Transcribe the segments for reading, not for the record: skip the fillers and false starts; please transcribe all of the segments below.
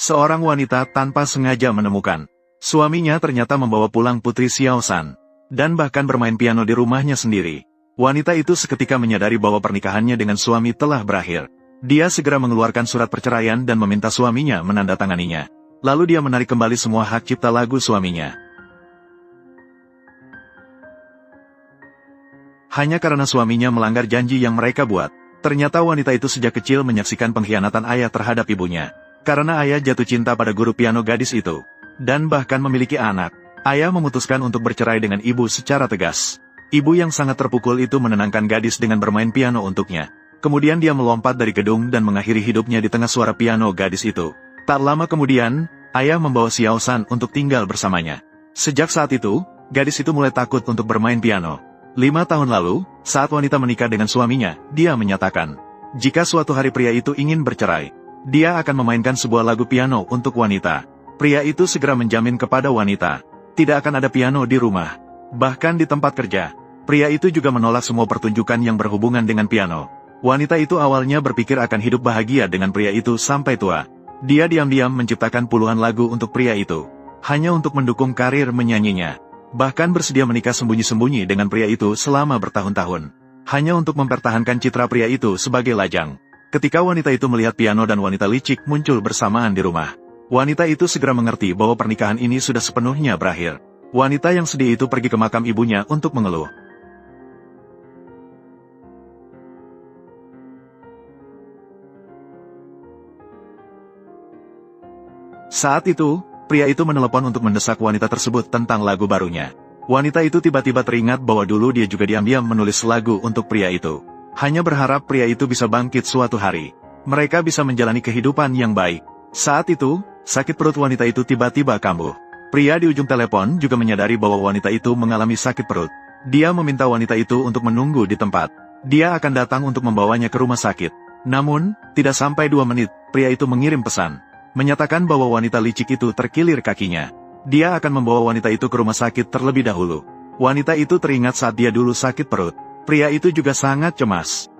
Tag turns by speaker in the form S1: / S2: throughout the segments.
S1: Seorang wanita tanpa sengaja menemukan. Suaminya ternyata membawa pulang Putri Xiao San. Dan bahkan bermain piano di rumahnya sendiri. Wanita itu seketika menyadari bahwa pernikahannya dengan suami telah berakhir. Dia segera mengeluarkan surat perceraian dan meminta suaminya menandatanganinya. Lalu dia menarik kembali semua hak cipta lagu suaminya. Hanya karena suaminya melanggar janji yang mereka buat. Ternyata wanita itu sejak kecil menyaksikan pengkhianatan ayah terhadap ibunya. Karena ayah jatuh cinta pada guru piano gadis itu. Dan bahkan memiliki anak. Ayah memutuskan untuk bercerai dengan ibu secara tegas. Ibu yang sangat terpukul itu menenangkan gadis dengan bermain piano untuknya. Kemudian dia melompat dari gedung dan mengakhiri hidupnya di tengah suara piano gadis itu. Tak lama kemudian, ayah membawa Xiao San untuk tinggal bersamanya. Sejak saat itu, gadis itu mulai takut untuk bermain piano. 5 tahun lalu, saat wanita menikah dengan suaminya, dia menyatakan, jika suatu hari pria itu ingin bercerai, dia akan memainkan sebuah lagu piano untuk wanita. Pria itu segera menjamin kepada wanita, tidak akan ada piano di rumah. Bahkan di tempat kerja, pria itu juga menolak semua pertunjukan yang berhubungan dengan piano. Wanita itu awalnya berpikir akan hidup bahagia dengan pria itu sampai tua. Dia diam-diam menciptakan puluhan lagu untuk pria itu, hanya untuk mendukung karir menyanyinya. Bahkan bersedia menikah sembunyi-sembunyi dengan pria itu selama bertahun-tahun, hanya untuk mempertahankan citra pria itu sebagai lajang. Ketika wanita itu melihat piano dan wanita licik muncul bersamaan di rumah, wanita itu segera mengerti bahwa pernikahan ini sudah sepenuhnya berakhir. Wanita yang sedih itu pergi ke makam ibunya untuk mengeluh. Saat itu, pria itu menelepon untuk mendesak wanita tersebut tentang lagu barunya. Wanita itu tiba-tiba teringat bahwa dulu dia juga diam-diam menulis lagu untuk pria itu. Hanya berharap pria itu bisa bangkit suatu hari. Mereka bisa menjalani kehidupan yang baik. Saat itu, sakit perut wanita itu tiba-tiba kambuh. Pria di ujung telepon juga menyadari bahwa wanita itu mengalami sakit perut. Dia meminta wanita itu untuk menunggu di tempat. Dia akan datang untuk membawanya ke rumah sakit. Namun, tidak sampai 2 menit, pria itu mengirim pesan. Menyatakan bahwa wanita licik itu terkilir kakinya. Dia akan membawa wanita itu ke rumah sakit terlebih dahulu. Wanita itu teringat saat dia dulu sakit perut. Pria itu juga sangat cemas.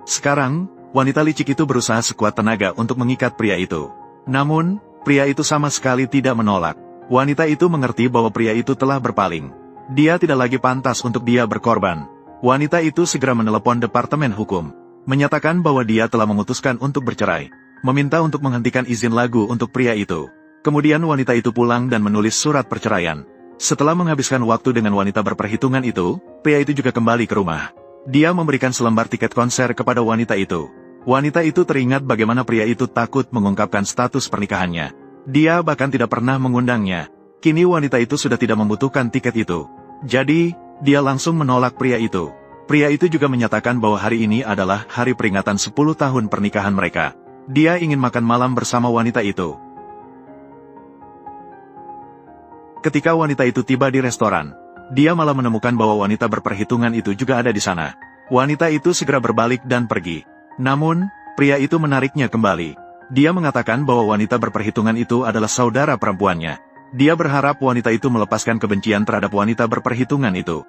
S1: Sekarang, wanita licik itu berusaha sekuat tenaga untuk mengikat pria itu. Namun, pria itu sama sekali tidak menolak. Wanita itu mengerti bahwa pria itu telah berpaling. Dia tidak lagi pantas untuk dia berkorban. Wanita itu segera menelepon Departemen Hukum, menyatakan bahwa dia telah memutuskan untuk bercerai, meminta untuk menghentikan izin lagu untuk pria itu. Kemudian wanita itu pulang dan menulis surat perceraian. Setelah menghabiskan waktu dengan wanita berperhitungan itu, pria itu juga kembali ke rumah. Dia memberikan selembar tiket konser kepada wanita itu. Wanita itu teringat bagaimana pria itu takut mengungkapkan status pernikahannya. Dia bahkan tidak pernah mengundangnya. Kini wanita itu sudah tidak membutuhkan tiket itu. Jadi, dia langsung menolak pria itu. Pria itu juga menyatakan bahwa hari ini adalah hari peringatan 10 tahun pernikahan mereka. Dia ingin makan malam bersama wanita itu. Ketika wanita itu tiba di restoran, dia malah menemukan bahwa wanita berperhitungan itu juga ada di sana. Wanita itu segera berbalik dan pergi. Namun, pria itu menariknya kembali. Dia mengatakan bahwa wanita berperhitungan itu adalah saudara perempuannya. Dia berharap wanita itu melepaskan kebencian terhadap wanita berperhitungan itu.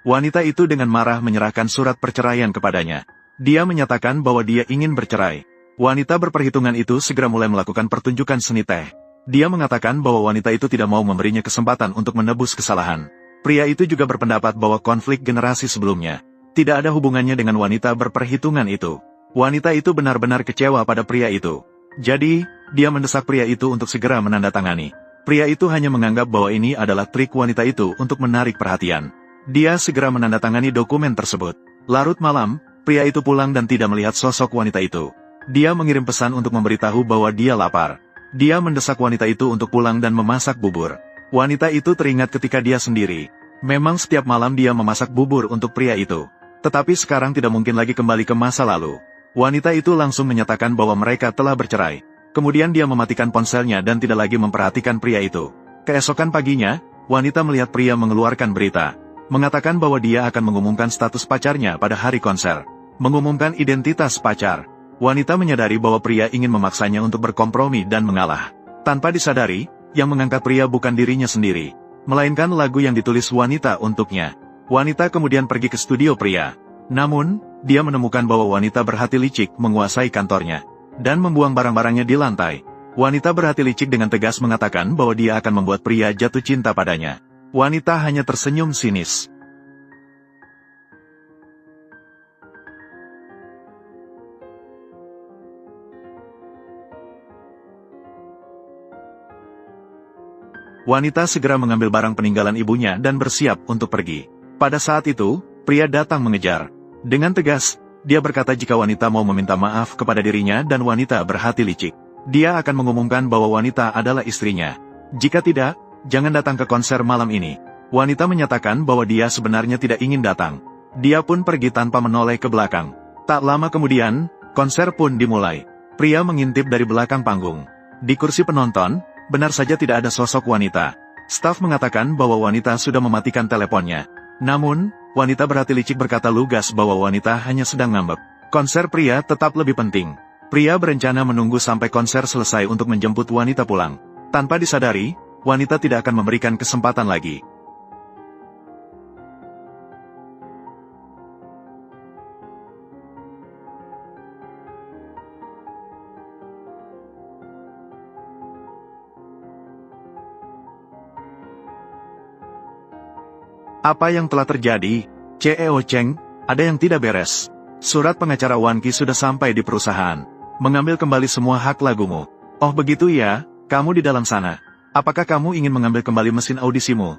S1: Wanita itu dengan marah menyerahkan surat perceraian kepadanya. Dia menyatakan bahwa dia ingin bercerai. Wanita berperhitungan itu segera mulai melakukan pertunjukan seni teh. Dia mengatakan bahwa wanita itu tidak mau memberinya kesempatan untuk menebus kesalahan. Pria itu juga berpendapat bahwa konflik generasi sebelumnya tidak ada hubungannya dengan wanita berperhitungan itu. Wanita itu benar-benar kecewa pada pria itu. Jadi, dia mendesak pria itu untuk segera menandatangani. Pria itu hanya menganggap bahwa ini adalah trik wanita itu untuk menarik perhatian. Dia segera menandatangani dokumen tersebut. Larut malam, pria itu pulang dan tidak melihat sosok wanita itu. Dia mengirim pesan untuk memberitahu bahwa dia lapar. Dia mendesak wanita itu untuk pulang dan memasak bubur. Wanita itu teringat ketika dia sendiri. Memang setiap malam dia memasak bubur untuk pria itu. Tetapi sekarang tidak mungkin lagi kembali ke masa lalu. Wanita itu langsung menyatakan bahwa mereka telah bercerai. Kemudian dia mematikan ponselnya dan tidak lagi memperhatikan pria itu. Keesokan paginya, wanita melihat pria mengeluarkan berita, mengatakan bahwa dia akan mengumumkan status pacarnya pada hari konser. Mengumumkan identitas pacar. Wanita menyadari bahwa pria ingin memaksanya untuk berkompromi dan mengalah. Tanpa disadari, yang mengangkat pria bukan dirinya sendiri, melainkan lagu yang ditulis wanita untuknya. Wanita kemudian pergi ke studio pria. Namun, dia menemukan bahwa wanita berhati licik menguasai kantornya, dan membuang barang-barangnya di lantai. Wanita berhati licik dengan tegas mengatakan bahwa dia akan membuat pria jatuh cinta padanya. Wanita hanya tersenyum sinis. Wanita segera mengambil barang peninggalan ibunya dan bersiap untuk pergi. Pada saat itu, pria datang mengejar. Dengan tegas, dia berkata jika wanita mau meminta maaf kepada dirinya dan wanita berhati licik, dia akan mengumumkan bahwa wanita adalah istrinya. Jika tidak, jangan datang ke konser malam ini. Wanita menyatakan bahwa dia sebenarnya tidak ingin datang. Dia pun pergi tanpa menoleh ke belakang. Tak lama kemudian, konser pun dimulai. Pria mengintip dari belakang panggung. Di kursi penonton, benar saja tidak ada sosok wanita. Staf mengatakan bahwa wanita sudah mematikan teleponnya. Namun, wanita berhati licik berkata lugas bahwa wanita hanya sedang ngambek. Konser pria tetap lebih penting. Pria berencana menunggu sampai konser selesai untuk menjemput wanita pulang. Tanpa disadari, wanita tidak akan memberikan kesempatan lagi. Apa yang telah terjadi? CEO Cheng, ada yang tidak beres. Surat pengacara Wan Qi sudah sampai di perusahaan. Mengambil kembali semua hak lagumu. Oh begitu ya, kamu di dalam sana. Apakah kamu ingin mengambil kembali mesin audisimu?